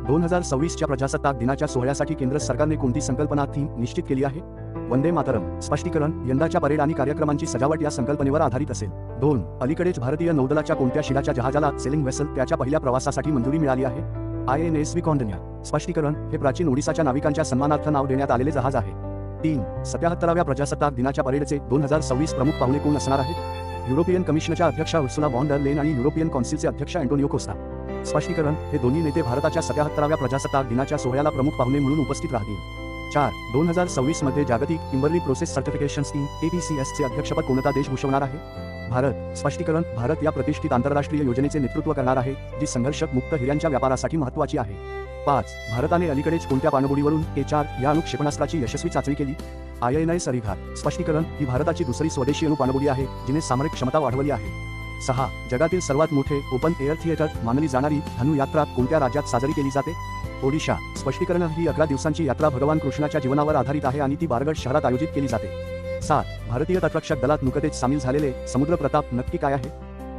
2026च्या प्रजासत्ताक दिनाच्या सोहळ्यासाठी केंद्र सरकारने कोणती संकल्पना थीम निश्चित केली आहे? वंदे मातरम. स्पष्टीकरण: यंदाच्या परेड आणि कार्यक्रमांची सजावट या संकल्पनेवर आधारित असेल. 2. अलीकडेच भारतीय नौदलाच्या कोणत्या शिलाच्या जहाजाला सेलिंग वेसल त्याच्या पहिल्या प्रवासासाठी मंजुरी मिळाली आहे? INS विकॉन्डन्या. स्पष्टीकरण: हे प्राचीन ओडिसाच्या नाविकांच्या सन्मानार्थ नाव देण्यात आलेले जहाज आहे. 3. 77व्या प्रजासत्ताक दिनाच्या परेडचे 2026 प्रमुख पाहुणे कोण असणार आहेत? युरोपियन कमिशनच्या अध्यक्षा उर्सुला व्हॉन डर लेन आणि युरोपियन कौन्सिलचे अध्यक्ष अँटोनियो कोस्टा. स्पष्टीकरण: हे दोन्ही नेते भारताच्या 77व्या प्रजासत्ताक दिनाच्या सोहळ्याला प्रमुख पाहुणे म्हणून उपस्थित राहतील. 4. 2026 मध्ये जागतिक Kimberly process certification scheme APCS चे अध्यक्षपद कोणता देश भूषवणार आहे? भारत. स्पष्टीकरण: भारत या प्रतिष्ठित आंतरराष्ट्रीय योजनेचे नेतृत्व करणार आहे, जी संघर्षक मुक्त हिऱ्यांच्या व्यापारासाठी महत्त्वाची आहे. 5. भारताने अलीकडेच कोणत्या पाणबुडीवरून K4 या अणु क्षेपणास्त्राची यशस्वी चाचणी केली? INS अरिघात. स्पष्टीकरण: ही भारताची दुसरी स्वदेशी अणु पाणबुडी आहे, जिने सामरिक क्षमता वाढवली आहे. 6. जगातील सर्वात मोठे ओपन एअर थिएटर मानली जाणारी धनु यात्रा कोणत्या राज्यात साजरी केली जाते? ओडिशा. स्पष्टीकरण: ही 11 दिवसांची यात्रा भगवान कृष्णाच्या जीवनावर आधारित आहे आणि ती बारगड शहरात आयोजित केली जाते. 7. भारतीय तटरक्षक दलात नुकतेच सामील झालेले समुद्र प्रताप नक्की काय आहे?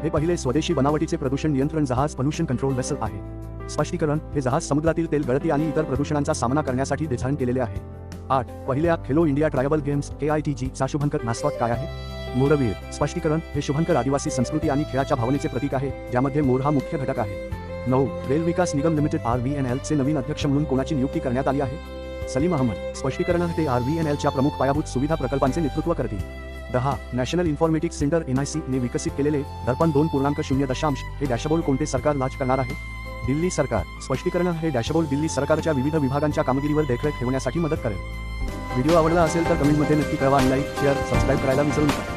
हे पहिले स्वदेशी बनावटीचे प्रदूषण नियंत्रण जहाज पोल्युशन कंट्रोल वेसल आहे. स्पष्टीकरण: हे जहाज समुद्रातील तेल गळती आणि इतर प्रदूषणांचा सामना करण्यासाठी डिझाईन केलेले आहे. 8. पहिल्या Khelo India tribal games KITG चा शुभंकर मॅस्कॉट काय आहे? मोरवीर. स्पष्टीकरण: हे शुभंकर आदिवासी संस्कृती आणि खेळाच्या भावनेचे प्रतीक आहे, ज्यामध्ये मोर हा मुख्य घटक आहे. 9. रेल विकास निगम लिमिटेड RVNL चे नवीन अध्यक्ष म्हणून कोणाची नियुक्ती करण्यात आली आहे? सलीम अहमद. स्पष्टीकरण: ते RVNL च्या प्रमुख पायाभूत सुविधा प्रकल्पांचे नेतृत्व करतील. 10. नॅशनल इन्फॉर्मेटिक्स सेंटर NIC ने विकसित केलेले दर्पण 2.0 हे डॅशबोर्ड कोणते सरकार लॉन्च करणार आहे? दिल्ली सरकार. स्पष्टीकरण: हे डॅशबोर्ड दिल्ली सरकारच्या विविध विभागांच्या कामगिरीवर देखरेख ठेवण्यासाठी मदत करेल. व्हिडिओ आवडला असेल तर कमेंटमध्ये नक्की कळवा आणि लाईक, शेअर, सबस्क्राईब करायला विसरू नका.